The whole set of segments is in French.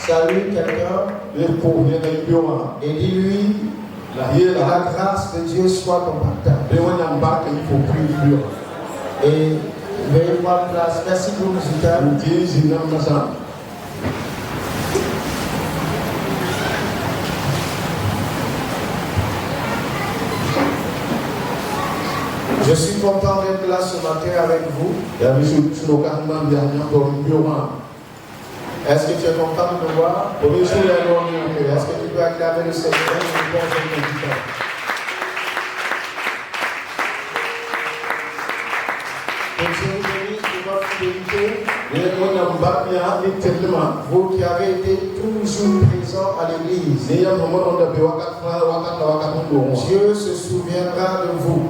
salue quelqu'un et dis-lui que la grâce de Dieu soit ton partage. Et veuillez prendre place. Merci pour le musical. Je suis content d'être là ce matin avec vous. Est-ce que tu es content de me voir? Est-ce que tu peux acclamer le Seigneur? Que Dieu vous bénisse de votre fidélité. Vous qui avez été toujours présents à l'église, Dieu se souviendra de vous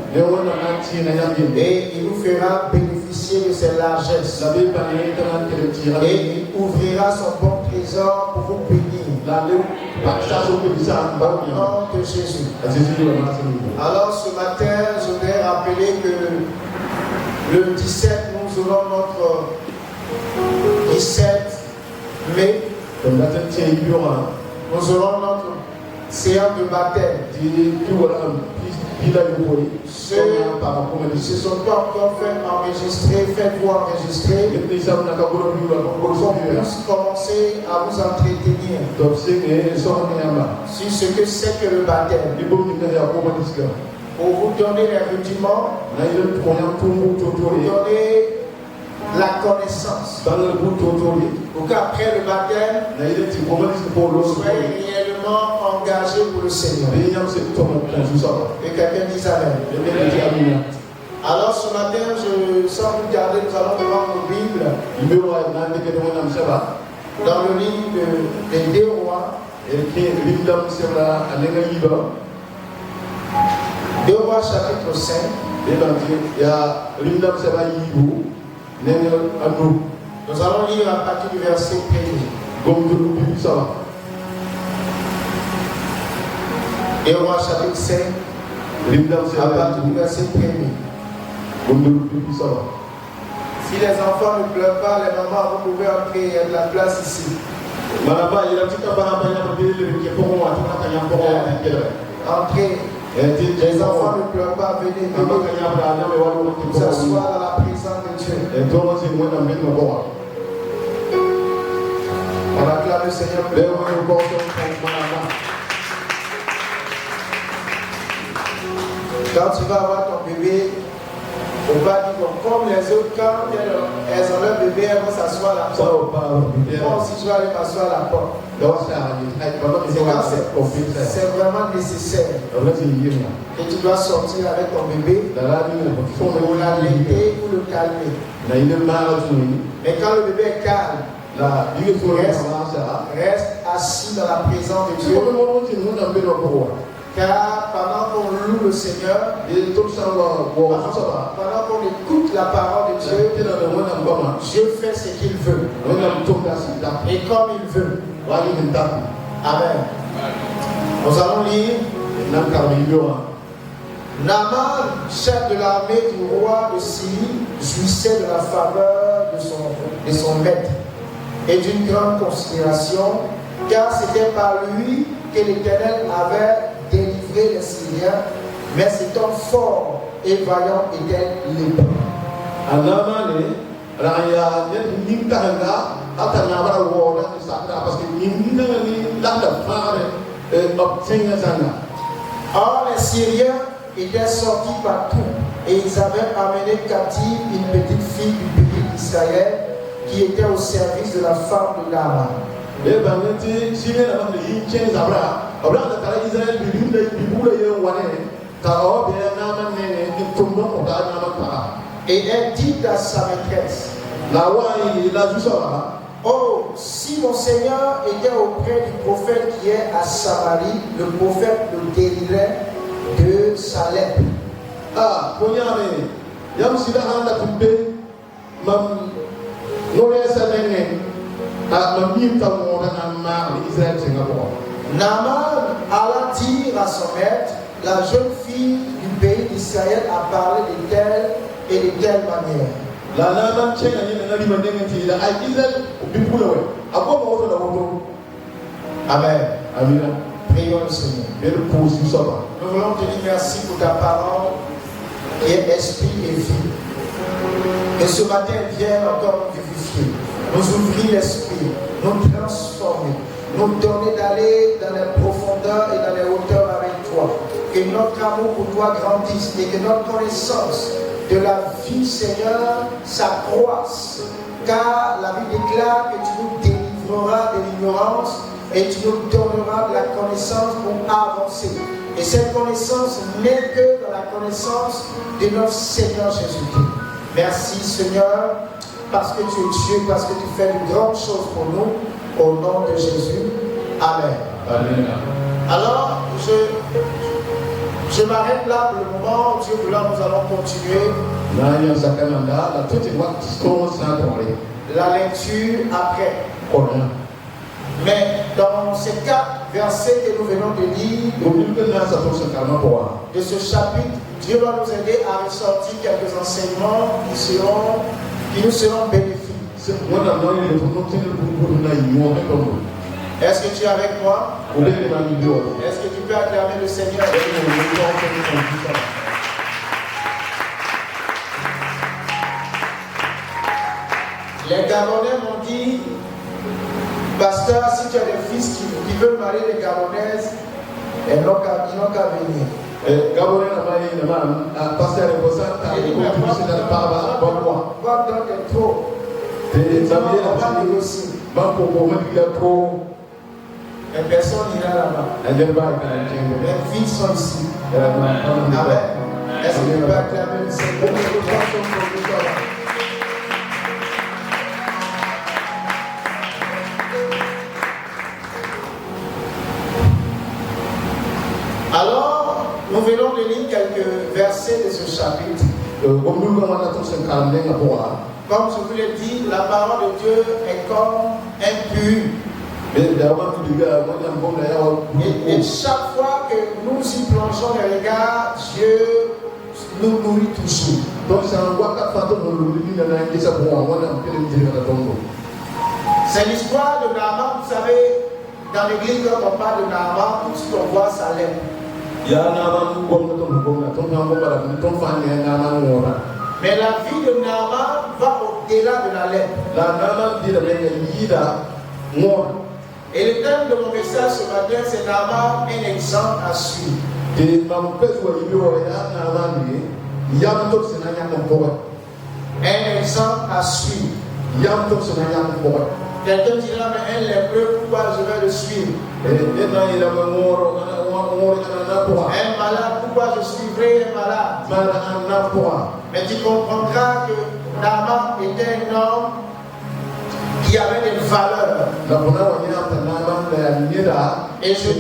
et il vous fera bénéficier de ses largesses et il ouvrira son bon trésor pour vous bénir au nom de Jésus. Alors ce matin, je voudrais rappeler que le 17, nous aurons notre 17 mai, nous aurons notre séance de baptême. Ceux qui ne se sont pas encore fait enregistrer, faites-vous enregistrer pour qu'on puisse commencer à vous entretenir sur ce que c'est que le baptême. Pour vous donner les rudiments, pour vous donner la connaissance, pour qu'après le baptême, vous soyez réellement engagé pour le Seigneur. Et quelqu'un dise Amen. Alors ce matin, sans vous garder, nous allons devant nos Bibles dans le livre des 2 Rois. 2 Rois chapitre 5. Nous allons lire à partir du verset 1er. 2 Rois chapitre 5, à partir du verset 1er. Si les enfants ne pleurent pas, les mamans, vous pouvez entrer, il y a de la place ici. Entrez. Les enfants ne pleurent pas, venez vous asseoir dans la présence de Dieu. On acclame le Seigneur. Quand tu vas avoir ton bébé, on va dire comme les autres, quand elles ont leur bébé, elles vont s'asseoir à la porte. Moi aussi, je vais aller m'asseoir à la porte. C'est vraiment nécessaire. Et tu dois sortir avec ton bébé pour l'allaiter ou le calmer. Mais quand le bébé est calme, reste assis dans la présence de Dieu. Car pendant qu'on loue le Seigneur, pendant qu'on écoute la parole de Dieu, Dieu fait ce qu'il veut. Et comme il veut. Amen. Nous allons lire. Naaman, chef de l'armée du roi de Syrie, jouissait de la faveur de son maître et d'une grande considération, car c'était par lui que l'Éternel avait délivré les Syriens, mais cet homme fort et vaillant était lépreux. Or les Syriens étaient sortis partout et ils avaient amené captive une petite fille du pays d'Israël qui était au service de la femme de Naaman. Et elle dit à sa maîtresse, oh, si mon Seigneur était auprès du prophète qui est à Samarie, le prophète le guérirait de sa lèpre. Naaman alla dire à son maître, la jeune fille du pays d'Israël a parlé de telle et de telle manière. Amen. Amen. Prions le Seigneur. Nous voulons te dire merci pour ta parole qui est esprit et vie. Et ce matin, viens encore nous vivifier, nous ouvrir l'esprit, nous transformer, nous donner d'aller dans les profondeurs et dans les hauteurs avec toi. Que notre amour pour toi grandisse et que notre connaissance de la vie, Seigneur, s'accroisse. Car la Bible déclare que tu nous délivreras de l'ignorance et tu nous donneras de la connaissance pour avancer. Et cette connaissance n'est que dans la connaissance de notre Seigneur Jésus-Christ. Merci Seigneur, parce que tu es Dieu, parce que tu fais de grandes choses pour nous, au nom de Jésus. Amen. Amen. Alors, je m'arrête là pour le moment. Dieu voulant, nous allons continuer la lecture après. Mais dans ces 4 versets que nous venons de lire de ce chapitre, Dieu va nous aider à ressortir quelques enseignements qui nous seront bénéfiques. Est-ce que tu es avec moi? Est-ce que tu peux acclamer le Seigneur? Les Gabonais m'ont dit, pasteur, si tu as des fils qui veulent marier les Gabonaises, ils n'ont qu'à venir. Les personnes iront là-bas. Les filles sont ici. Amen. Est-ce que tu peux acclamer le Seigneur? Alors, nous venons de lire quelques versets de ce chapitre. Comme je vous l'ai dit, la parole de Dieu est comme un puits. Et chaque fois que nous y plongeons les regards, Dieu nous nourrit toujours. C'est l'histoire de Naaman, vous savez, dans l'église, quand on parle de Naaman, tout ce qu'on voit, ça lève. Mais la vie de Naaman va au-delà de la lèpre. Et le thème de mon message ce matin, c'est Naaman, un exemple à suivre. Un exemple à suivre. Quelqu'un dira, mais un lépreux, pourquoi je vais le suivre? Un malade, pourquoi je suivrai un malade? Mais tu comprendras que Naaman était un homme qui avait des valeurs. Et je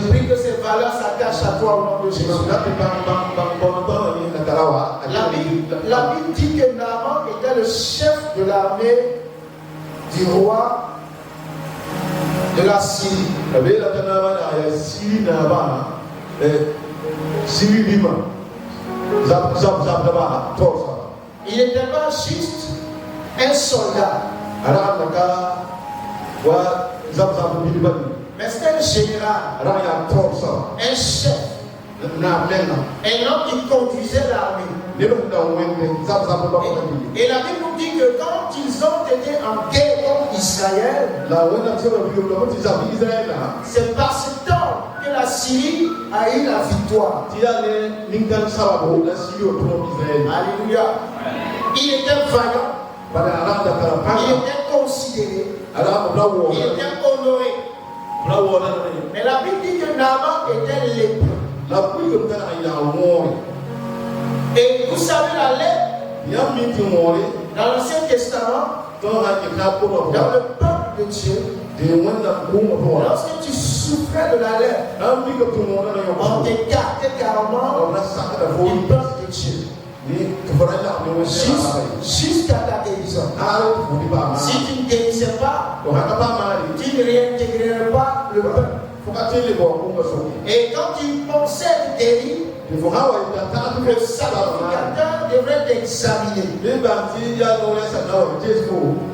prie que ces valeurs s'attachent à toi au nom de Jésus. La Bible dit que Naaman était le chef de l'armée du roi de la Syrie. Il n'était pas juste un soldat, mais c'était un général, un chef, un homme qui conduisait l'armée. Et la Bible nous dit que quand ils ont été en guerre contre Israël, c'est par ce temps que la Syrie a eu la victoire. Alléluia. Il était vaillant. Il était considéré. Il était honoré. Mais la Bible dit que Naaman était lépreux. Et vous savez la lèpre dans l'Ancien Testament, dans le peuple de Dieu, lorsque tu souffrais de la lèpre, on t'écartait carrément du peuple de Dieu. Jusqu'à ta guérison. Si tu ne guérissais pas, tu ne réintégrerais pas le peuple. Et quand tu pensais être guéri, le sacrificateur devrait t'examiner.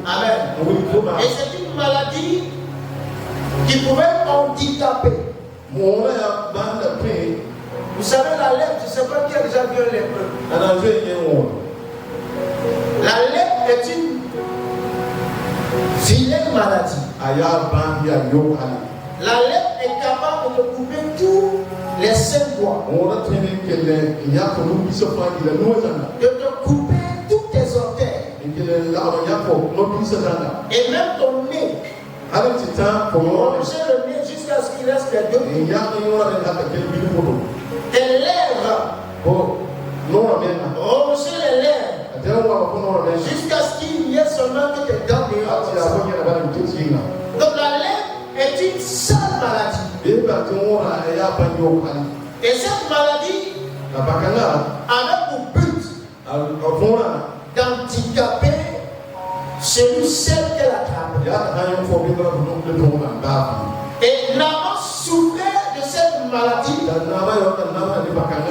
Amen. Et c'est une maladie qui pouvait handicaper. Vous savez, la lèpre, je ne sais pas qui a déjà vu un lépreux. La lèpre est une vilaine maladie. La lèpre est capable de couper tous les 5 doigts. De te couper tous tes orteils. Et même ton nez. Manger le nez jusqu'à ce qu'il reste les 2 bouts. Tes lèvres. Ronger les lèvres. Jusqu'à ce qu'il y ait seulement que tes dents dehors. Donc la lèpre est une sale maladie. Et cette maladie avait pour but d'handicaper celle qu'elle attrape. Et Naaman souffrait de cette maladie.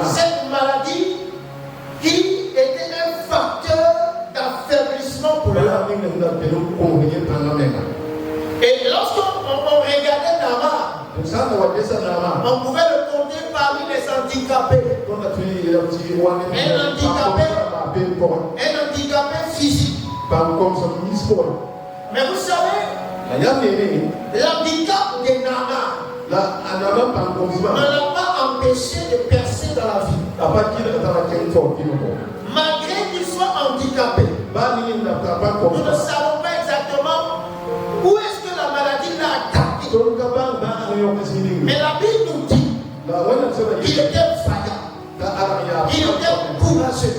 Cette maladie qui était un facteur d'affaiblissement pour l'homme. Et lorsqu'on regardait Naaman, on pouvait le compter parmi les handicapés. Un handicapé physique. Mais vous savez, l'handicap de Naaman ne l'a pas empêché de percer dans la vie. Malgré qu'il soit handicapé, nous ne savons pas exactement où est-ce que la maladie l'a attaqué. Mais la Bible nous dit qu'il était vaillant, qu'il était courageux,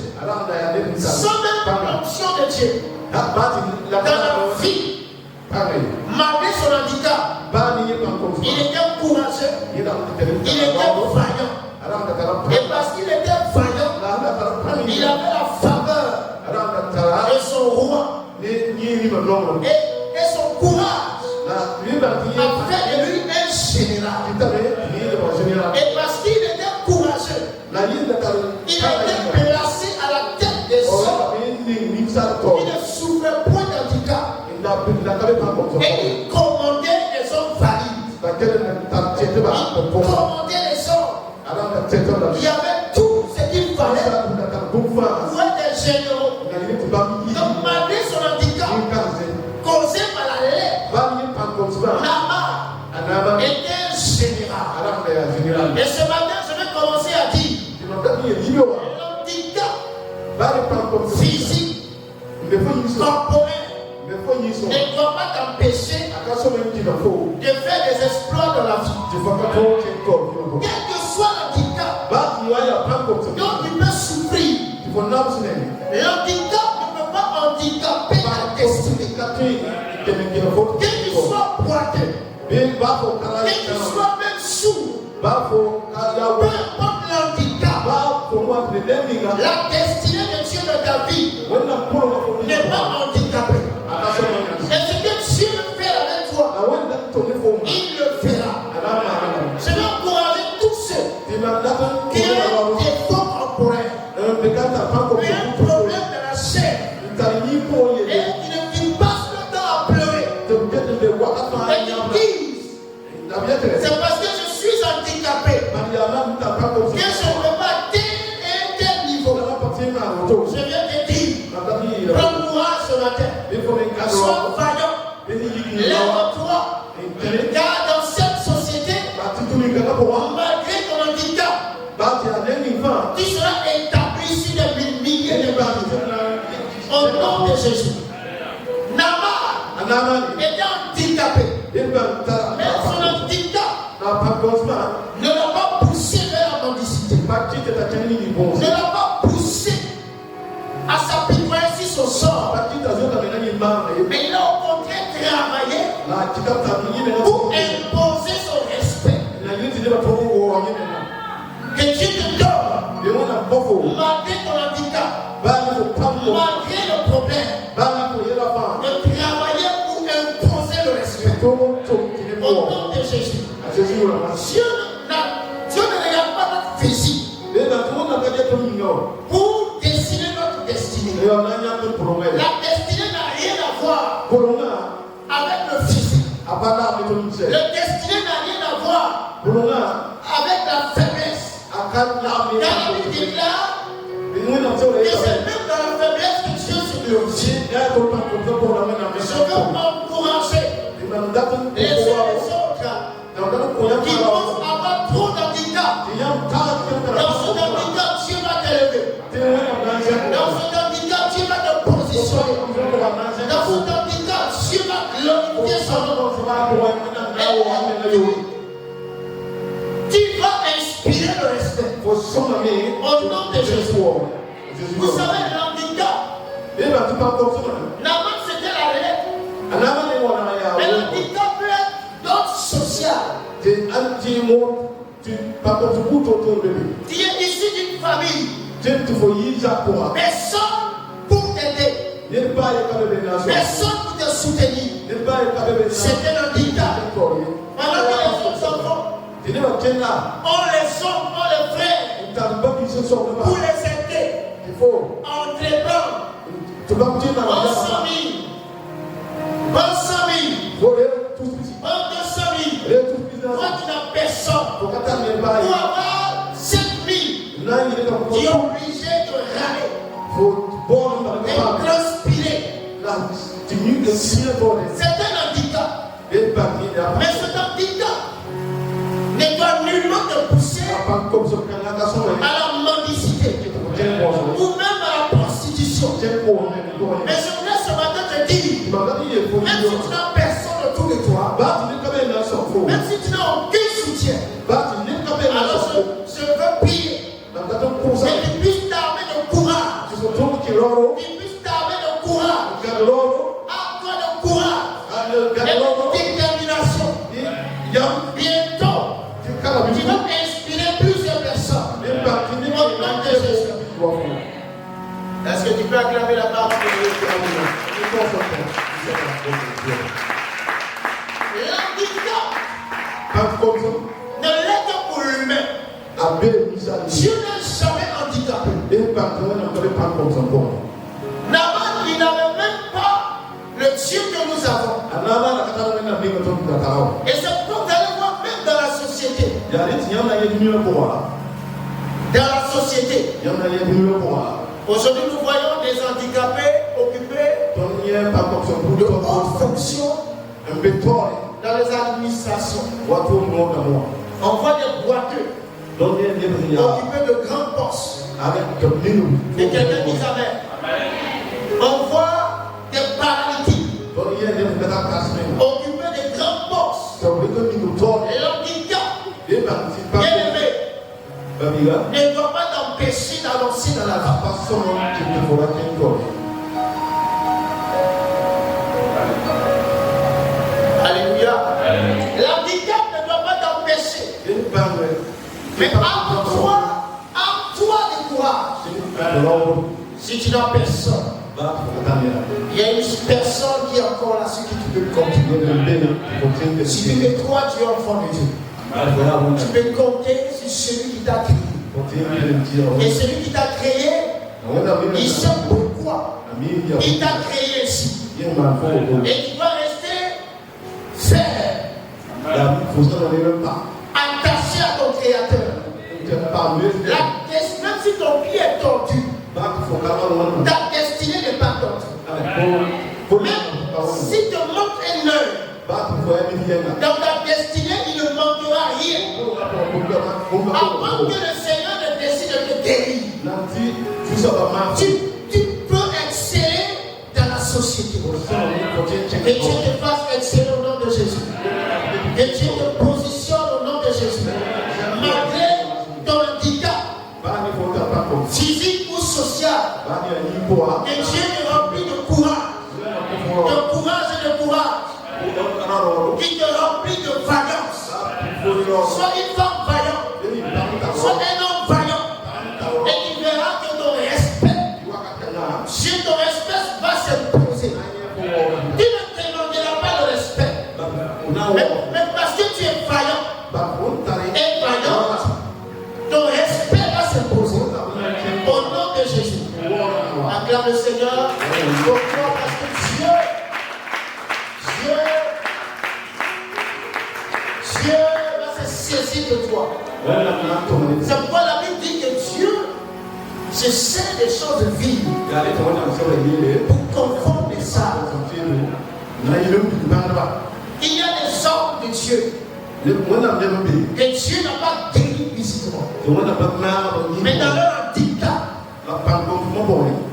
sans même l'onction de Dieu. Dans la vie, malgré son handicap, il était courageux, il était vaillant. Et parce qu'il était vaillant, il avait la faveur de son roi. Et son courage a fait de lui un général. Et parce qu'il était courageux, il a été placé à la tête des hommes. Il ne souffrait point d'handicap. Et il commandait les hommes valides. Il commandait les hommes. Il y avait tout ce qu'il fallait pour être des généraux. Donc malgré son handicap causé par la lèpre, Naaman était un général. Et ce matin, je vais commencer à dire l'handicap physique, corporel, ne doit pas t'empêcher de faire des exploits dans la vie. Quel que soit l'handicap dont tu peux souffrir, l'handicap ne peut pas handicaper ta destinée. Quel qu'il soit boiteux, quel qu'il soit même sourd, peu importe l'handicap, la destinée de Dieu de ta vie n'est pas handicapée. Et ce que Dieu veut faire avec toi, il le fera. Je vais encourager tous ceux qui ont des défauts corporels, qui ont un problème de la chair, et qui ne passent le temps à pleurer, et qui disent c'est parce que je suis handicapé que je ne peux pas atteindre un tel niveau. Je viens de dire, prends courage ce matin, sois vaillant, lève-toi, car dans cette société, malgré ton handicap, tu seras établi sur des milliers de barrières. Au nom de Jésus. Naaman était handicapé, mais son handicap ne l'a pas poussé vers la mendicité, ne l'a pas poussé à s'apitoyer sur son sort, mais il a au contraire travaillé pour imposer son respect. Que Dieu te donne, malgré ton handicap, malgré le problème, de travailler pour imposer le respect. Au nom de Jésus. Dieu ne regarde pas notre physique pour dessiner notre destinée. La destinée n'a rien à voir avec le physique. Le destiné n'a rien à voir avec la faiblesse. Car la Bible déclare que c'est même dans la faiblesse que Dieu se glorifie. Je veux encourager les autres qui vont avoir trop d'handicap. Dans ce handicap, Dieu va t'élever. Dans ce handicap, Dieu va te positionner. Dans ce handicap, Dieu va glorifier son nom. Tu vas inspirer le respect. Au nom de Jésus. Vous savez, l'handicap, Naaman c'était la relève. Mais l'handicap peut être d'ordre social. Tu es issu d'une famille. Personne pour t'aider. Personne pour te soutenir. C'était l'handicap. Pendant que les autres enfants ont les hommes, ont les frères pour les aider. En traitant, on 100 000, on 200 000. Toi, tu n'as personne. Pour avoir 7 000, tu es obligé de râler, de transpirer. C'est un handicap. Mais cet handicap ne doit nullement te pousser à la mendicité ou même à la prostitution. Mais je voulais ce matin te dire, même si tu n'as personne autour de toi, même si tu n'as aucun soutien, alors je veux prier que tu puisses t'armer de courage. Tu puisses t'armer de courage. Arme-toi de courage et de détermination. Bientôt, tu vas inspirer plusieurs personnes. Au nom de Jésus. Est-ce que tu peux acclamer la parole de Dieu? L'handicap ne l'est que pour l'humain. Dieu n'est jamais handicapé. Naaman, il n'avait même pas le Dieu que nous avons. Et c'est pourquoi vous allez voir même dans la société. Dans la société. Aujourd'hui, nous voyons des handicapés occupés de hautes fonctions dans les administrations. On voit des boiteux occupés de grands postes. Et quelqu'un dit amen. On voit des paralytiques occupés de grands postes. Et l'handicap, bien aimé, ne doit pas t'empêcher d'avancer dans la vie. Alléluia. L'handicap ne doit pas t'empêcher. Mais arme-toi de courage. Si tu n'as personne, il y a une personne qui est encore là, sur qui tu peux compter. Si tu es toi, tu es enfant de Dieu. Tu peux compter sur celui qui t'a créé. Et celui qui t'a créé, il sait pourquoi il t'a créé ici. Et tu dois rester ferme, attaché à ton Créateur. Même si ton pied est tordu, ta destinée n'est pas tordue. Même si te manque un œil, dans ta destinée, il ne manquera rien. Avant que le Seigneur ne décide de te guérir, tu peux exceller dans la société. Que Dieu te fasse exceller au nom de Jésus. Que Dieu te positionne au nom de Jésus. Malgré ton handicap, physique ou social, que Dieu te remplit de courage. De courage et de courage. Qui te remplit de vaillance. Sois une femme vaillante. Sois un homme vaillant. Et tu verras que ton respect, si ton respect va s'imposer, tu ne demanderas pas le respect. Mais parce que tu es vaillant et vaillante, ton respect va s'imposer. Au nom de Jésus. Acclame le Seigneur. Pourquoi? Parce que Dieu investis que toi. C'est pourquoi la Bible dit que Dieu se sert des choses vives pour confondre les sables. Il y a des hommes de Dieu que Dieu n'a pas guéri physiquement. Mais dans leur handicap,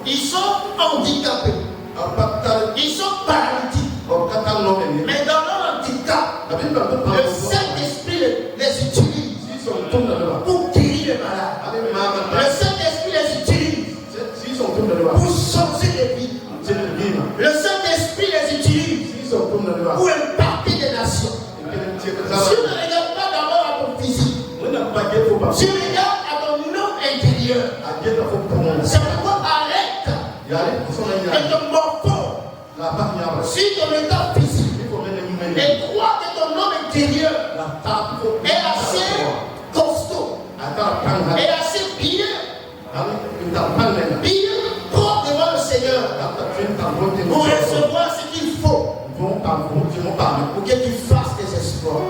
ils sont handicapés. Ils sont paralytiques. Mais dans leur handicap, le Saint-Esprit les utilise pour guérir les malades. Le Saint-Esprit les utilise pour changer les vies. Le Saint-Esprit les utilise pour impacter des nations. Dieu ne regarde pas d'abord à ton physique. Dieu regarde à ton homme intérieur. C'est pourquoi arrête et te morfond sur ton état physique et crois que ton homme intérieur est assez costaud et assez bien propre devant le Seigneur pour recevoir ce qu'il faut pour que tu fasses des exploits.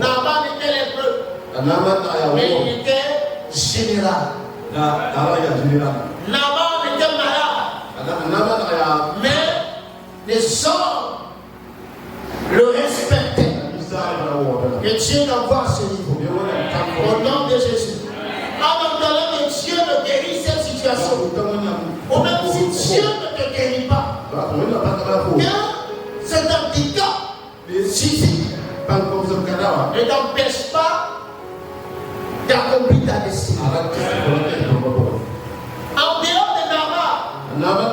Naaman était lépreux, mais il était général. Naaman était malade, mais les hommes le respectaient. Que Dieu l'envoie à ce niveau. Au nom de Jésus. En attendant que Dieu ne guérisse cette situation, ou même si Dieu ne te guérit pas, que cet handicap physique ne t'empêche pas d'accomplir ta destinée. En dehors de Naaman,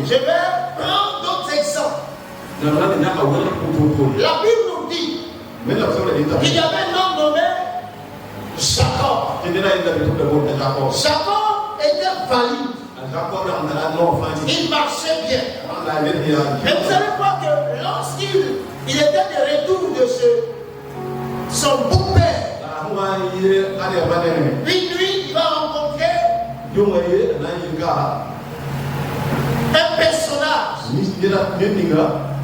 je vais prendre d'autres exemples. La Bible nous dit qu'il y avait un homme nommé Jacob. Jacob était valide. Il marchait bien. Mais vous savez quoi que lorsqu'il était de retour de son beau-père, une nuit il va rencontrer un personnage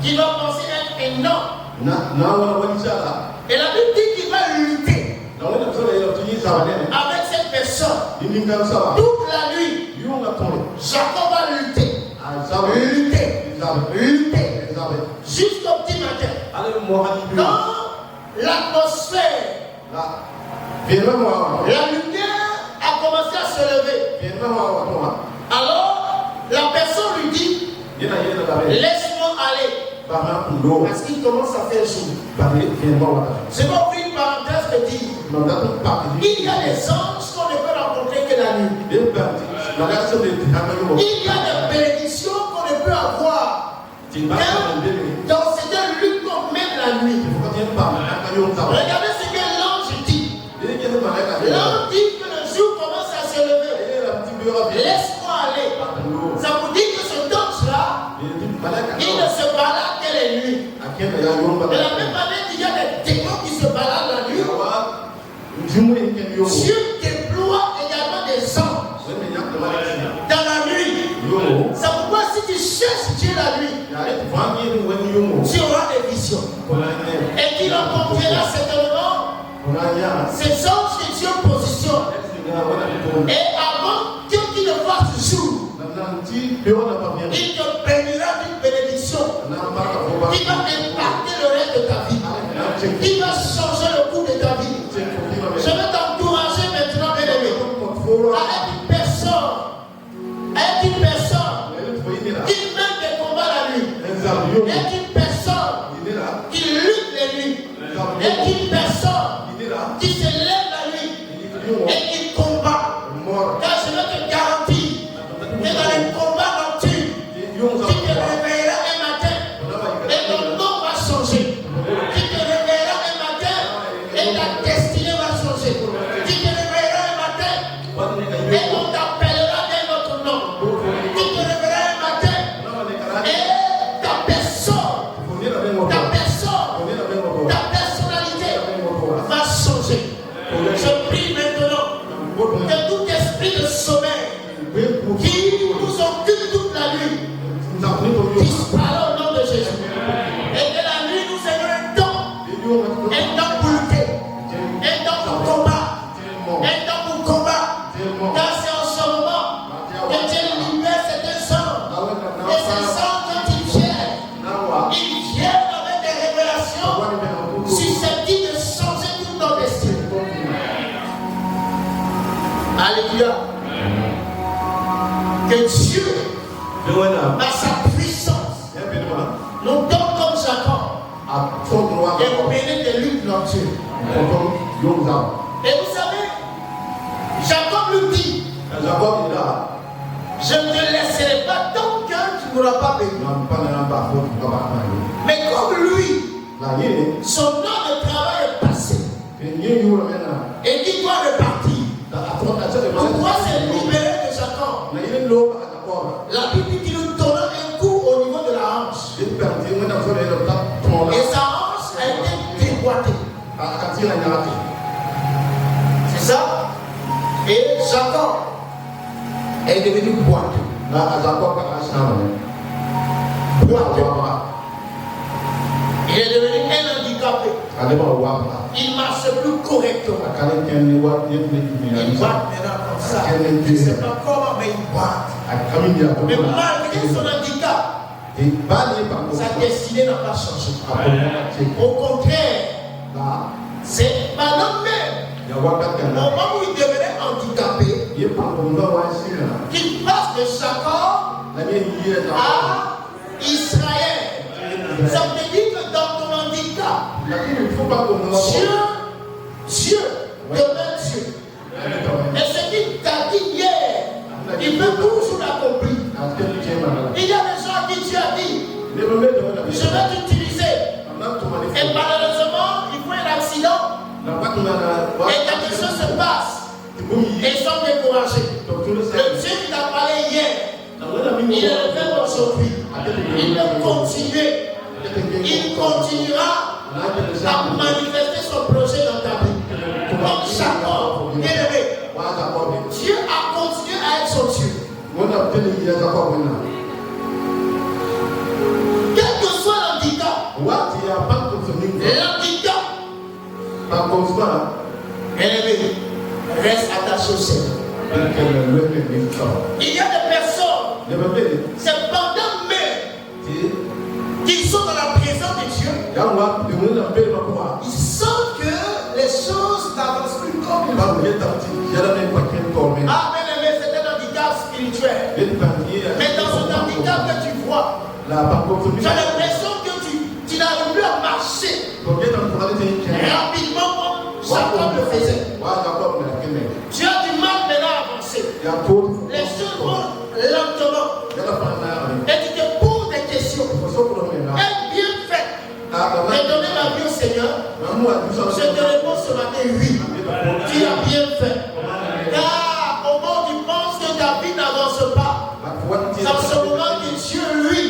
qui va penser être énorme. Et la Bible dit qu'il va lutter avec cette personne toute la nuit. Jacob va lutter, jusqu'au petit matin. Quand l'atmosphère, la lumière a commencé à se lever, alors la personne lui dit: laisse-moi aller. Parce qu'il commence à faire jour. C'est pas ouvrir une parenthèse de dire il y a des anges qu'on ne peut rencontrer que la nuit. Il y a des bénédictions qu'on ne peut avoir dans cette lutte qu'on mène la nuit. Regardez ce que l'ange dit. L'ange dit que le jour commence à se lever. Laisse-moi aller. Ça vous dit que ce ange-là, il ne se balade que les nuits. De la même manière qu'il y a des démons qui se baladent la nuit, Dieu déploie également des anges dans la nuit. C'est pourquoi si tu cherches Dieu la nuit, tu auras des visions. Et tu rencontreras certainement ces anges que Dieu positionne. Et avant que tu ne fasses jour, il te bénira d'une bénédiction qui va impacter le reste de ta vie, qui va changer le cours de ta vie. Je vais t'encourager maintenant, bien-aimé, avec une personne qui mène des combats la nuit, avec une personne qui lutte les nuits, avec une personne qui se lève la nuit et qui combat. Car je vais te garantir que dans les combats nocturnes, tu te réveilleras un matin et ton nom va changer. Tu te réveilleras un matin et ta destinée va changer. Tu te réveilleras un matin et on t'appellera d'un autre nom. Tu te réveilleras un matin et ta personne, ta personnalité Alléluia. Que Dieu, par sa puissance, nous donne comme Jacob et mener des luttes dans Dieu. Et vous savez, Jacob lui dit, je ne te laisserai pas tant que tu n'auras pas béni. Mais comme lui, son heure de travail est passée et qu'il doit repartir, pourquoi s'est libéré de Jacob? La Bible dit qu'il nous donna un coup au niveau de la hanche. Et sa hanche a été déboîtée. C'est ça? Et Jacob est devenu boiteux. Il est devenu un handicapé. Il ne marche plus correctement. Il boite maintenant comme ça. Je ne sais pas comment, mais il boite. Mais malgré son handicap, sa destinée n'a pas changé. Au contraire, c'est pendant même au moment où il devenait handicapé, qu'il passe de Jacob à Israël. Ça veut dire que dans ton handicap, Dieu demeure Dieu. Et ce qu'il t'a dit hier, il peut toujours l'accomplir. Il y a des gens qui Dieu a dit, je vais t'utiliser. Et malheureusement, il faut un accident. Et quelque chose se passe. Et ils sont découragés. Le Dieu qui t'a parlé hier, il est le même aujourd'hui. Il peut continuer. Il continuera à manifester son projet dans ta vie. Comme Jacob, bien aimé. Dieu a continué à être son Dieu. Quel que soit l'handicap, bien aimé, reste attaché au Seigneur. Il y a des personnes, c'est pendant même qu'ils sont dans la présence de Dieu, ils sentent que les choses n'avancent plus comme ils veulent. Ah, bien aimé, c'est un handicap spirituel. Mais dans ce handicap que tu vois, tu as l'impression que tu n'arrives plus à marcher rapidement comme Jacob le faisait. Tu as du mal maintenant à avancer. Les choses vont lentement. Et tu te poses des questions. Est-ce bien fait de donner la vie au Seigneur? Je te réponds ce matin, oui. Tu as bien fait. Car au moment où tu penses que ta vie n'avance pas, c'est en ce moment que Dieu, lui,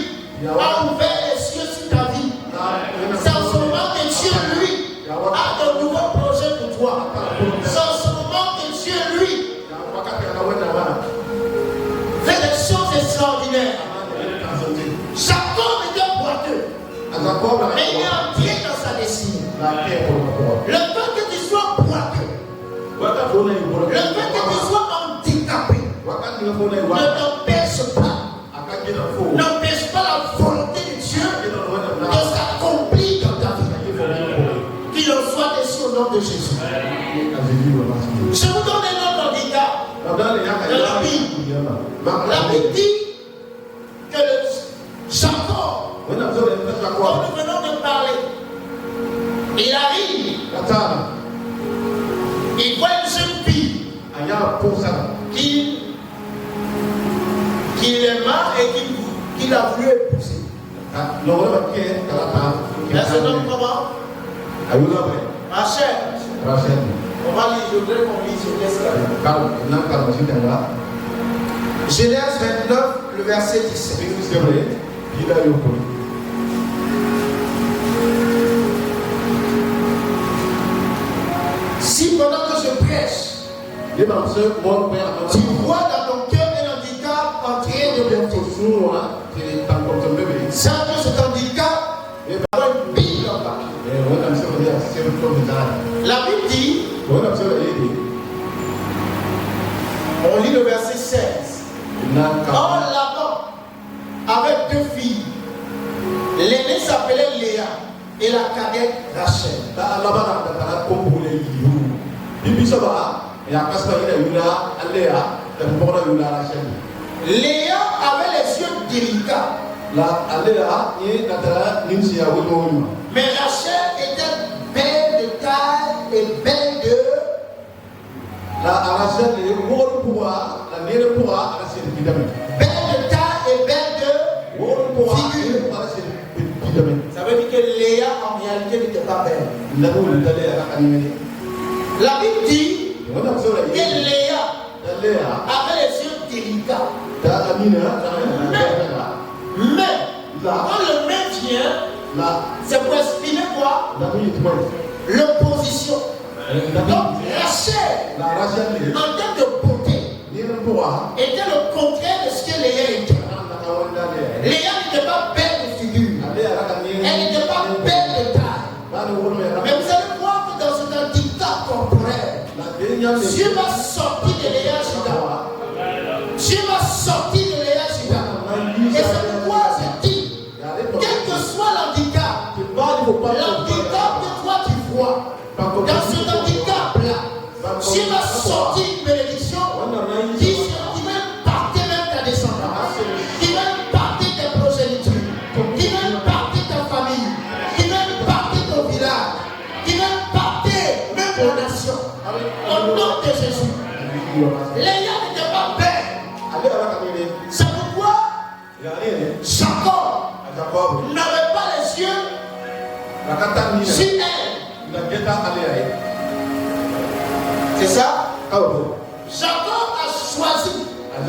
a ouvert les cieux sur ta vie. C'est en ce moment que Dieu, lui, a de nouveaux projets pour toi. C'est en ce moment que Dieu, lui, fait des choses extraordinaires. Jacob était boiteux, mais il est entré dans sa destinée. Le fait que tu sois boiteux, le fait que tu sois handicapé, n'empêche pas la volonté de Dieu de s'accomplir dans ta vie. Qu'il en soit ainsi au nom de Jésus. Je vous donne un autre handicap de la Bible. La Bible dit que le Jacob, dont nous venons de parler, il arrive, il voit une jeune fille qu'il aima et qu'il a voulu épouser. Elle se nomme comment? Rachel. On va lire, je voudrais qu'on lise Genèse 29, le verset 17. Si pendant que je prêche, tu vois dans ton cœur un handicap entré de bonté, sache que cet handicap est une Bible en bas. La Bible dit, on lit le verset 16. Or Laban avait deux filles. L'aînée s'appelait Léa et la cadette Rachel. Léa avait les yeux délicats. Mais Rachel était belle de taille et belle de... Belle de taille et belle de figure. Ça veut dire que Léa en réalité n'était pas belle. La Bible dit que Léa avait les yeux délicats. Mais quand le main vient, c'est pour exprimer quoi? L'opposition. Donc Rachel, en termes de beauté, était le contraire de ce que Léa était. Léa n'était pas belle de figure. Elle n'était pas belle de taille. Mais vous allez voir que dans cet handicap corporel, Dieu va sortir de Léa Juda. Dieu va sortir de Léa Juda. Et c'est pourquoi je dis, quel que soit l'handicap que toi tu vois, dans cet handicap-là, Dieu va sortir une bénédiction qui va impacter même ta descendance, qui va impacter tes progénitures, qui va impacter ta famille, qui va impacter ton village, qui va impacter même la nation. Au nom de Jésus. Léa n'était pas belle. C'est pourquoi Jacob n'avait pas les yeux sur elle. C'est ça? Jacob a choisi la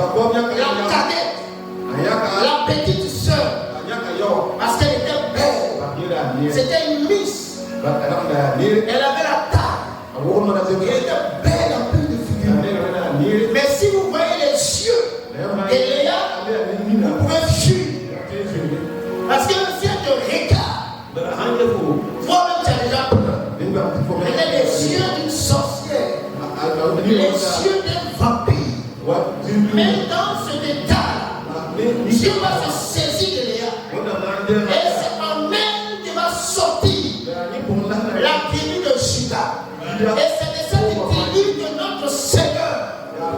cadette, la petite sœur, parce qu'elle était belle. C'était une miss. Elle avait la taille. Elle était belle en plus de figure. Mais si vous voyez les yeux de Léa, vous pouvez fuir. Parce que si elle te regarde, toi-même tu as déjà peur. Elle a les yeux d'une sorcière, les yeux d'un vampire. Mais dans ce détail, Dieu va se saisir de Léa. Et c'est en elle qui va sortir la tribu de Juda. Et c'est de cette tribu que notre Seigneur,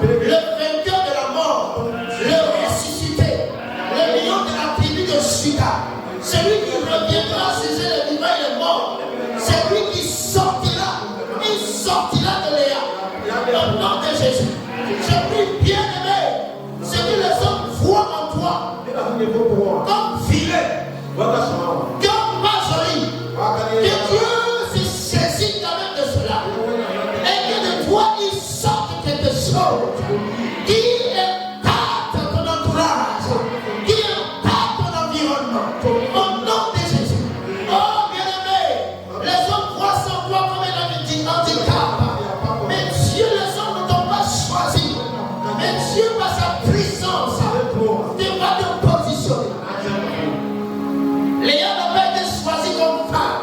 le vainqueur de la mort, le ressuscité, le lion de la tribu de Juda, celui qui reviendra juger les vivants et les morts, c'est lui qui sortira, il sortira de Léa. Au nom de Jésus, je prie bien aimé, ce que les hommes voient en toi, comme filet, comme pas joli, que Dieu se saisit quand même de cela, et que de toi il sorte quelque chose qui impacte ton entourage, qui impacte ton environnement, au nom de Jésus. Oh bien-aimé, les hommes croient sans toi comme un handicap, mais Dieu, les hommes ne t'ont pas choisi, mais Dieu par sa puissance te va te positionner. Léa n'a pas été choisi comme femme,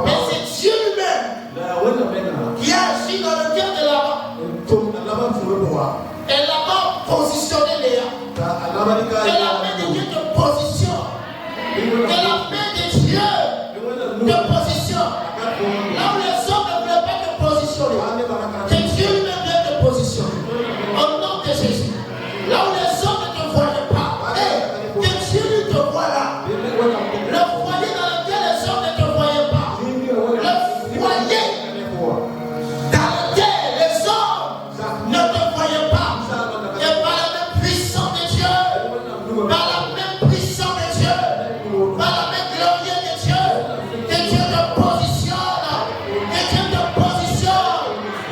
mais c'est Dieu lui-même qui a agi dans le cœur de Laban. Et Laban positionné Léa. Que la main de Dieu te positionne. Que la main de Dieu te positionne. Là où les hommes ne voulaient pas te positionner, que Dieu lui-même vient te positionner. Au nom de Jésus. Là où les hommes ne te voyaient pas, que Dieu lui te voit là. Le foyer dans lequel les hommes ne te voyaient pas. Le foyer dans lequel les hommes ne te voyaient pas. Et par la même puissance de Dieu, par la même puissance de Dieu, par la même gloire de Dieu, que Dieu te positionne, que Dieu te positionne.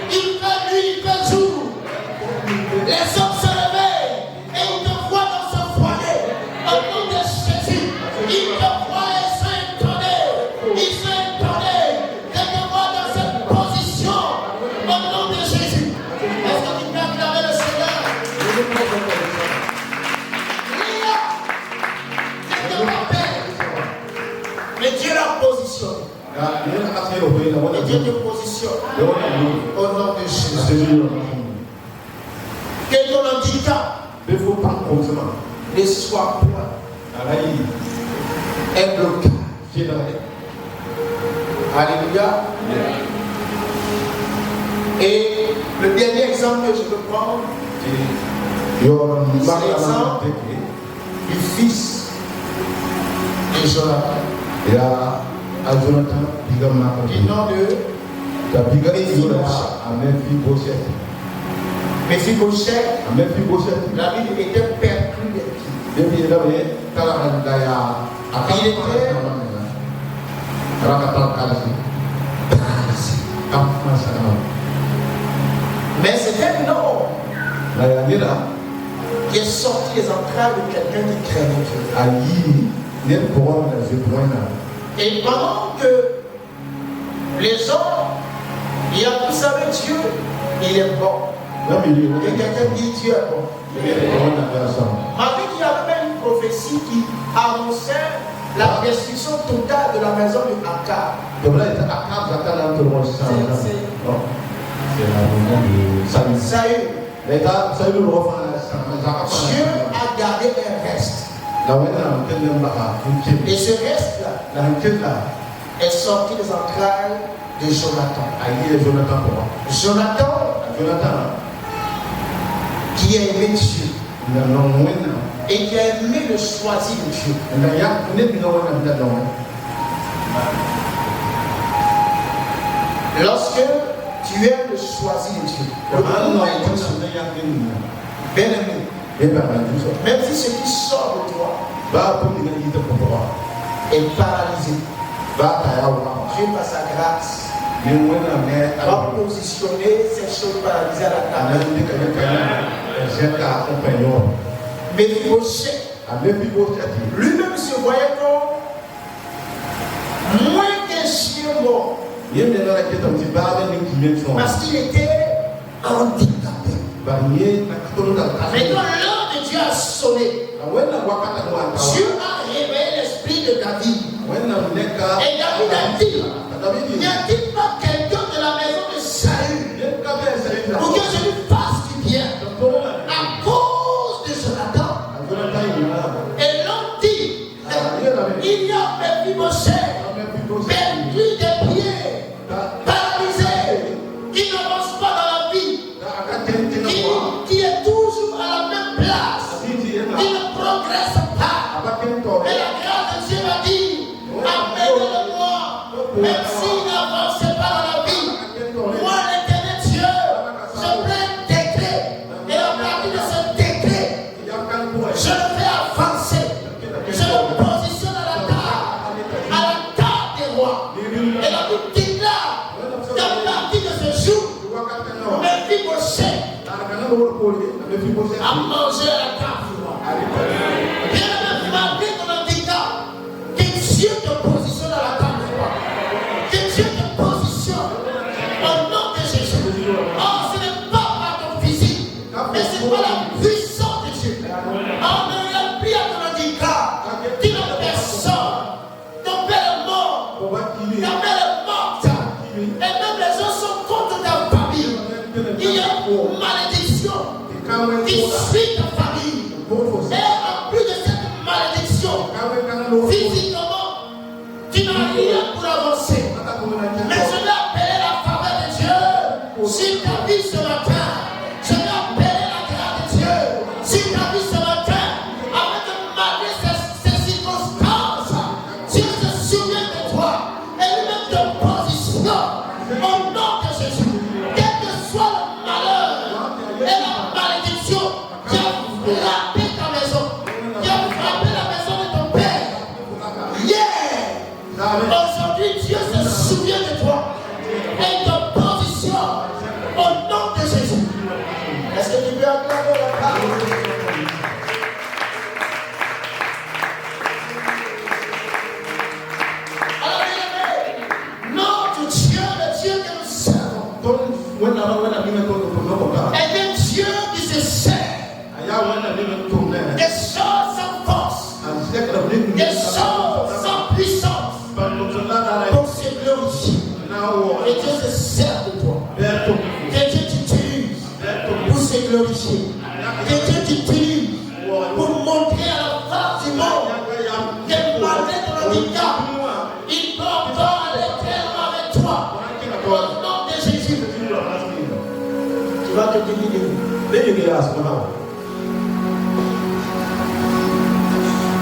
Il fait nuit, il fait jour. Les hommes se réveillent et ils te voient dans ce foyer. Au nom de Jésus, ils te voient et sont étonnés. Ils sont étonnés de te voir dans cette position. Au nom de Jésus. Est-ce que tu peux acclamer le Seigneur? Léa, c'était pas belle, mais Dieu l'a positionné. Et Dieu te positionne. Au nom de Jésus. Que ton handicap ne soit point un blocage. Alléluia. Et Le dernier exemple que je veux prendre, c'est l'exemple du fils de Jonathan. Il a Jonathan, du nom de Méphibosheth. La Bible était perclue des pieds. Il était mais c'est un homme qui est sorti des entrailles de quelqu'un qui craignait Dieu. Et pendant que les hommes, vous savez, Dieu, il est bon. Et quelqu'un dit Dieu est bon. Malgré qu'il y avait même une prophétie qui annonçait la destruction totale de la maison de Akab. Saül. Dieu a gardé un reste. Et ce reste-là est sorti des entrailles de Jonathan. Jonathan qui a aimé Dieu et qui a aimé le choisi de Dieu. Lorsque tu aimes le choisi de Dieu, bien aimé, même si ce qui sort de toi est paralysé, Dieu par sa grâce va positionner ces choses paralysées à la table. Méphibosheth, lui-même se voyait comme moins qu'un chien mort. Parce qu'il était handicapé. Maintenant, l'heure de Dieu a sonné. Dieu a réveillé l'esprit de David. Et David a dit, n'y a-t-il pas quelqu'un de la maison de Saül pour que je lui fasse du bien à cause de Jonathan? Et l'homme dit, il y a Méphibosheth, perdu des pieds, paralysé, qui n'avance pas dans la vie, qui est toujours à la même place, qui ne progresse pas. Et la grâce de Dieu m'a dit, amenez-le-moi, même s'il n'avance pas dans la vie. Moi, l'éternel Dieu, je prends un décret, et à partir de ce décret, je le fais avancer. Je le positionne à la table des rois. Et la Bible dit là, qu'à partir de ce jour, Méphibosheth a mangé à la table du roi. Bien même malgré ton handicap, que Dieu te positionne à la table du roi. Que Dieu te positionne au nom de Jésus. Oh, ce n'est pas par ton physique, mais c'est par la puissance de Dieu. Oh, ne regarde plus à ton handicap. Dis la personne, ton père est mort, ta mère est morte, et même les gens sont contre ta famille. Il y a une malédiction qui suit ta famille. Et en plus de cette malédiction, physiquement, tu n'as rien pour avancer. Mais je vais appeler la faveur de Dieu sur ta vie ce matin. Je vais appeler la grâce de Dieu sur ta vie ce matin. Avec malgré ces circonstances, Dieu se souvient de toi et lui-même te positionne au nom de Jésus. Quel que soit le malheur et la malédiction qui a frappé ta maison, qui a frappé la maison de ton père, aujourd'hui Dieu se souvient de toi et te positionne au nom de Jésus. Est-ce que tu peux acclamer la parole? Notre Dieu, le Dieu que nous servons, est un Dieu qui se sert des choses sans force, des choses sans puissance, pour se glorifier. Et Dieu se sert de toi. Que Dieu t'utilise pour se glorifier. Que Dieu t'utilise pour montrer à la face du monde que malgré ton handicap, il peut encore aller clairement avec toi. Au nom de Jésus. vas te diviser.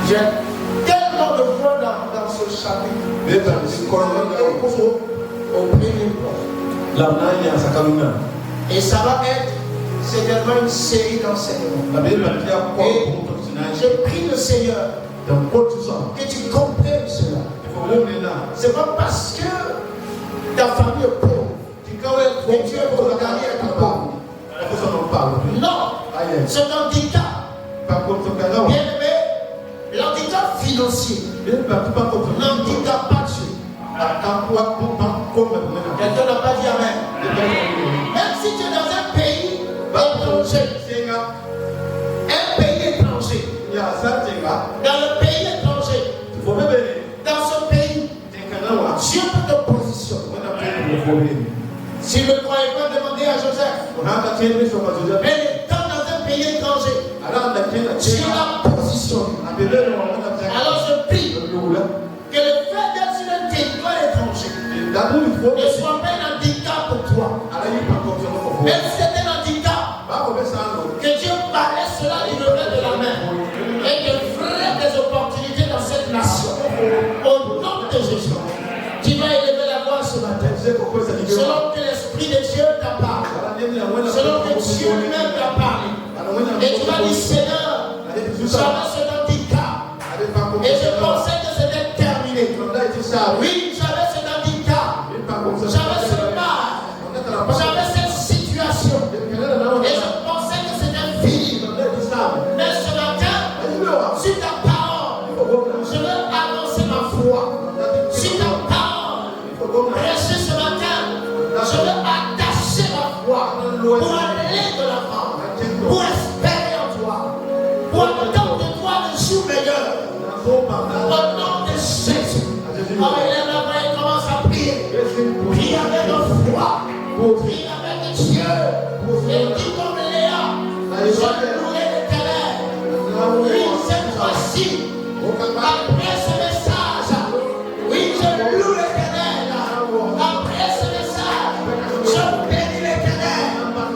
J'ai tellement de fois dans ce chapitre. Au premier plan. Et ça va être certainement une série d'enseignements. Et j'ai pris le Seigneur que tu comprennes cela. C'est pas parce que ta famille est pauvre que tu es condamné à être pauvre. Non, c'est un handicap. Bien aimé, l'handicap financier n'handicape pas Dieu. Quelqu'un n'a pas dit amen. Même si tu es dans un pays étranger, dans le pays étranger, dans ce pays, Dieu peut te positionner. Si vous ne croyez pas, demandez à Joseph. Mais étant dans un pays étranger, Dieu l'a positionné. Alors je prie que le fait d'être sur un territoire étranger ne soit pas un handicap pour toi. Même si c'est un handicap, que Dieu balaie cela du revers de la main et que ferait des opportunités dans cette nation. Au nom de Jésus, tu vas élever la voix ce matin. Selon que l'Esprit de Dieu t'a parlé, selon que Dieu lui-même t'a parlé. Et tu vas dire, Seigneur, j'avais ce handicap. Et je pensais que c'était terminé. Oui, j'avais ce handicap. J'avais ce mal. J'avais cette situation. Et je pensais que c'était fini. Mais ce matin, sur ta parole, je veux annoncer ma foi. Sur ta parole, prêcher ce matin, je veux attacher ma foi pour aller de l'avant, pour espérer en toi, pour attendre de toi le jour meilleur. Au nom de Jésus. Oh, il est là-bas et commence à prier. Prie avec foi. Prie avec Dieu. Et dis comme Léa, je louerai l'Éternel. Oui, cette fois-ci, après ce message, oui, je loue l'Éternel. Après ce message, je bénis l'Éternel.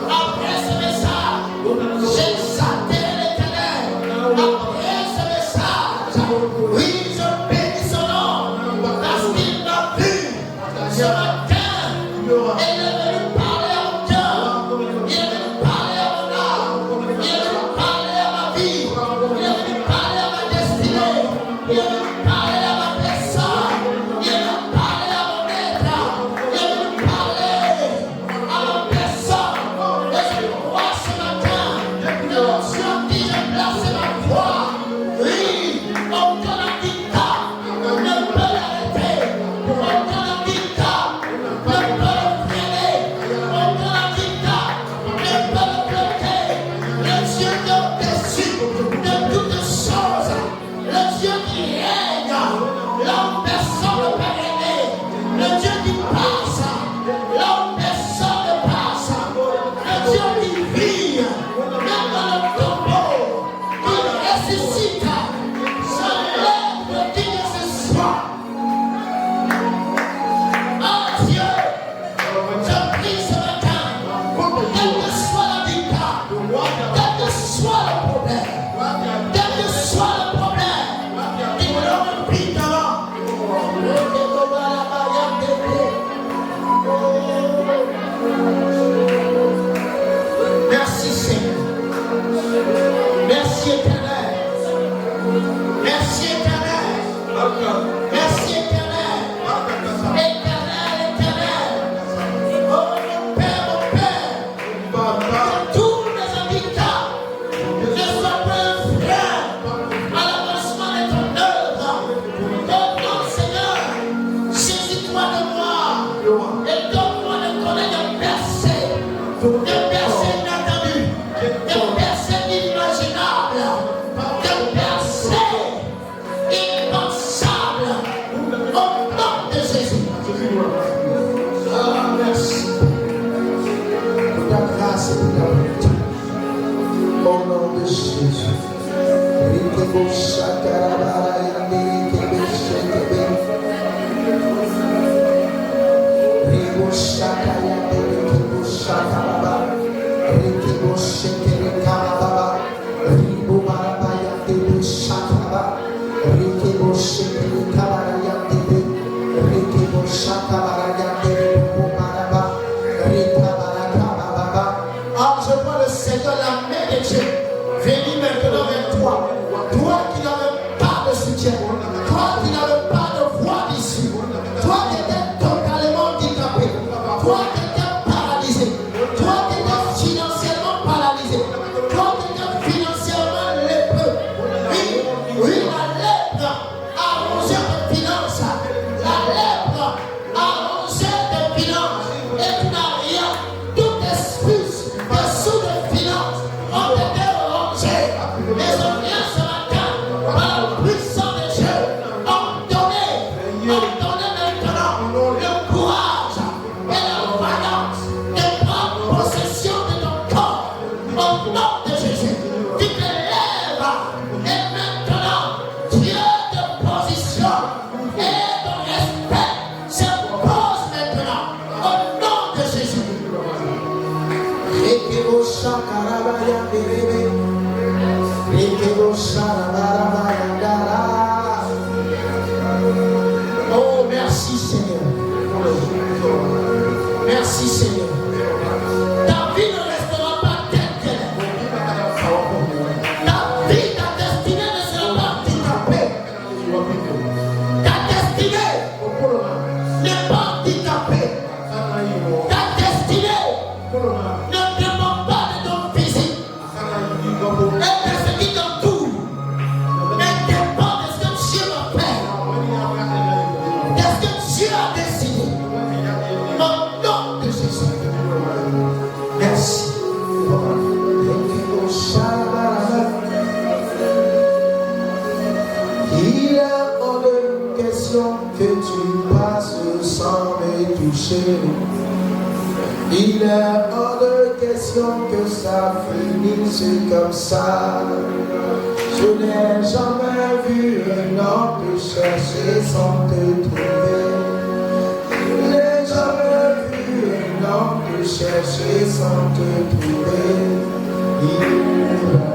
Après ce message, j'exalterai l'Éternel. Après ce message, oui, je bénis son nom. Parce qu'il m'a vu ce matin. Et il est venu parler à mon cœur. Il est venu parler à mon âme. Il est venu parler à ma vie. Il est venu parler à ma destinée. Il est venu parler à ma personne. Il est venu parler à mon être. Il est venu parler à ma personne. Et je crois ce matin que Dieu dit de placer ma foi. Oui, aucun handicap ne peut l'arrêter. Aucun handicap ne peut le freiner. Aucun handicap ne peut le bloquer. Le Dieu qui est au-dessus de toutes choses. Le Dieu qui règne. Là où personne ne peut régner. Le Dieu qui passe. Là où personne ne passe. Le Dieu qui vit. Même dans le tombeau. Qui ressuscite. S'enlève qui que ce soit. Oh Dieu, je prie ce matin, quel que soit l'handicap, quel que soit le problème, quel que soit le problème, il me le prie devant. Merci Seigneur. Merci Éternel. Merci Éternel. Merci Éternel. Éternel, Éternel. Oh mon Père, que tous les handicaps ne soient pas un frein à l'avancement de ton œuvre. Oh non, Seigneur, saisis-toi de moi et donne-moi de connaître des percées inattendues, des percées inimaginables, des percées impensables. Au nom de Jésus. Ah, merci pour ta grâce et pour ta bonté. Au nom de Jésus. Ah, je vois le Seigneur, la main de Dieu, venir maintenant vers toi. Toi qui n'avais pas de soutien, toi qui n'avais pas de voix d'issue, toi qui étais totalement handicapé, toi qui étais paralysé, toi qui étais financièrement paralysé, toi qui étais financièrement lépreux. Oui, la lèpre a rongé tes finances, la lèpre a rongé tes finances, et tu n'as rien, tout expulse, tes sous de finances ont été rongés. Les Oriens ce matin, par la puissance de Dieu, ont donné maintenant le courage et la valence de prendre possession de ton corps. Au nom de Jésus, tu te lèves et maintenant Dieu te positionne et ton respect se pose maintenant. Au nom de Jésus. Oh, merci Seigneur. Merci Seigneur. Ta vie ne restera pas telle qu'elle est. Ta vie, ta destinée ne sera pas handicapée. Ta destinée n'est pas handicapée. Ta destinée ne dépend pas de ton physique et de ce qui t'entoure, mais dépend de ce que Dieu va faire, de ce que Dieu a décidé. Au nom de Jésus. Merci. Il est hors de question que tu passes sans me toucher. Il est hors de question que ça finisse comme ça. Je n'ai jamais vu un homme te chercher sans te trouver. Je n'ai jamais vu un homme te chercher sans te trouver. Il va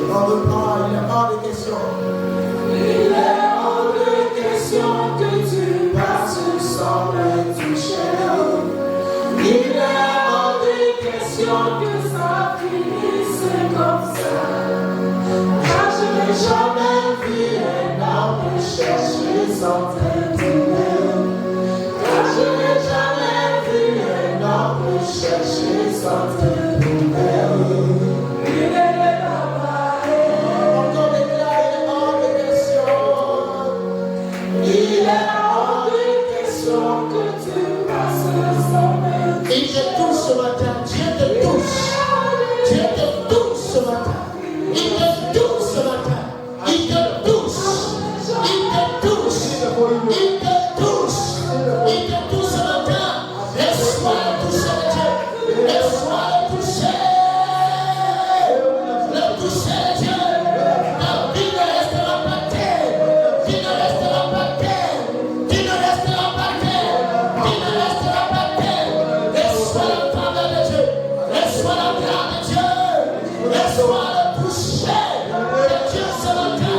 on reprend, il est hors de question. Il est hors de question que tu passes sans me toucher. Il est hors de question que ça finisse comme ça. Car je n'ai jamais vu un homme chercher sans te trouver. Car je n'ai jamais vu un homme chercher sans te trouver. Il est là-bas. Encore déclaré hors de question. Il est hors de question que tu passes sans me toucher. Il te touche ce matin. Dieu te touche. Dieu te touche ce matin. Il te touche ce matin. Il te touche. Il te touche. Il te touche. Il te touche ce matin. Laisse-moi le toucher de Dieu. Laisse-moi le toucher. Le toucher de Dieu. Ta vie ne restera pas terre. Tu ne resteras pas terre. Tu ne resteras pas terre. Tu ne resteras pas terre. Laisse-moi le faveur de Dieu. Laisse-moi la grâce de Dieu. Laisse-moi le toucher de Dieu ce matin.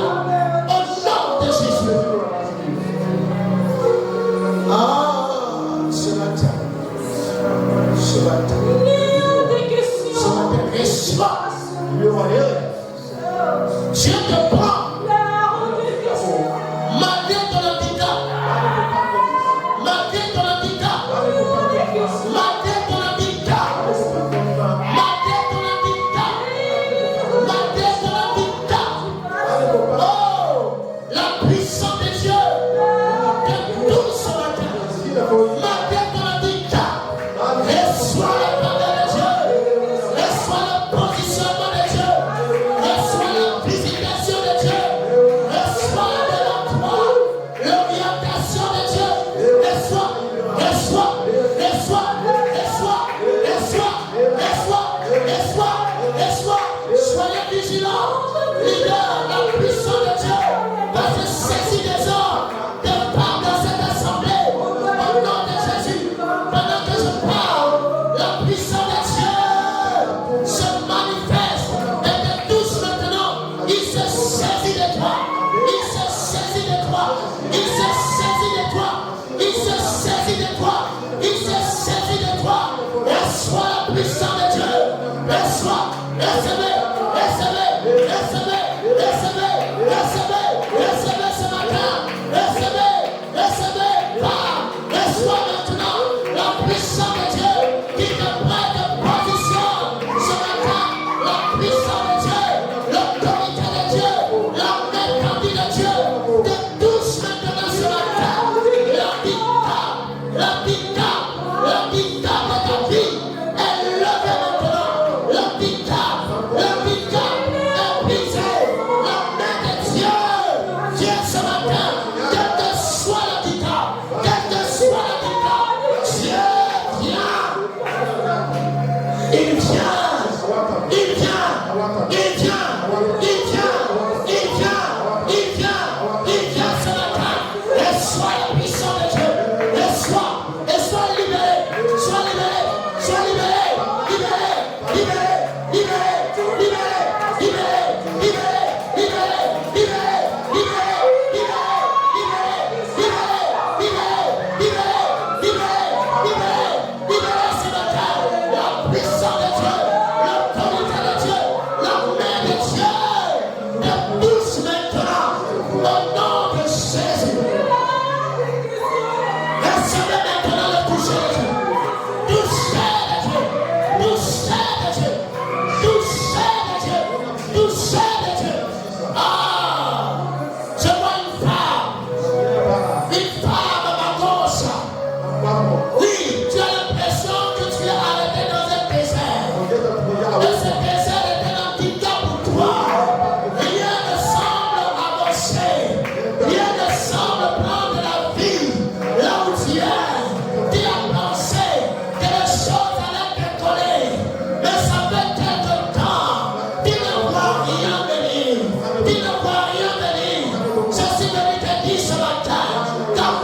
Au nom de Jésus.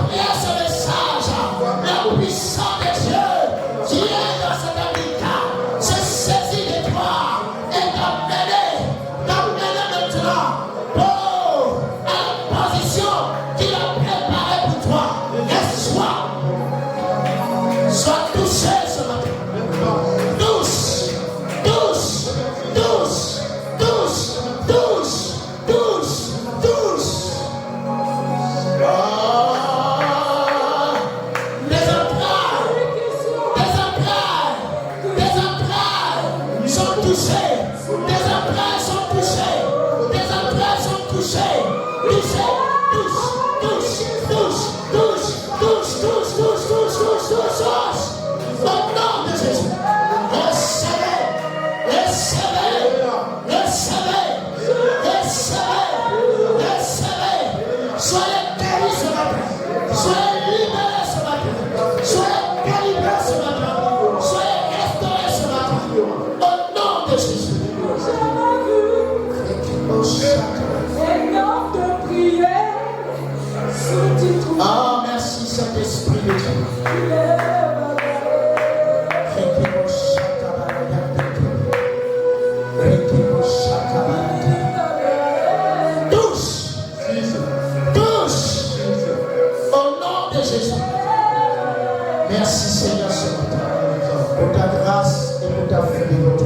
prière, ce message, la puissance de Dieu qui est dans cet habitat se saisit de toi et t'amener maintenant à la position qu'il a préparée pour toi. Et sois touché ce matin. Douce, douce, douce, douce, douce, douce, douce. Des entrailles sont touchées. Des entrailles sont touchées. Des entrailles sont touchées. Touchées. Touche, touche, touche, touche, touche, touche, touche, touche, touche, touche, touche. Au nom de Jésus. Recevez, recevez, recevez, recevez, recevez. Soyez guéris ce matin. Soyez libérés ce matin. Soyez délivrés ce matin. Soyez restaurés ce matin. Au nom de Jésus. Seigneur de prière, Ah, merci Saint-Esprit de Dieu. Tous, tous, au nom de Jésus. Merci Seigneur ce matin pour ta grâce et pour ta fidélité.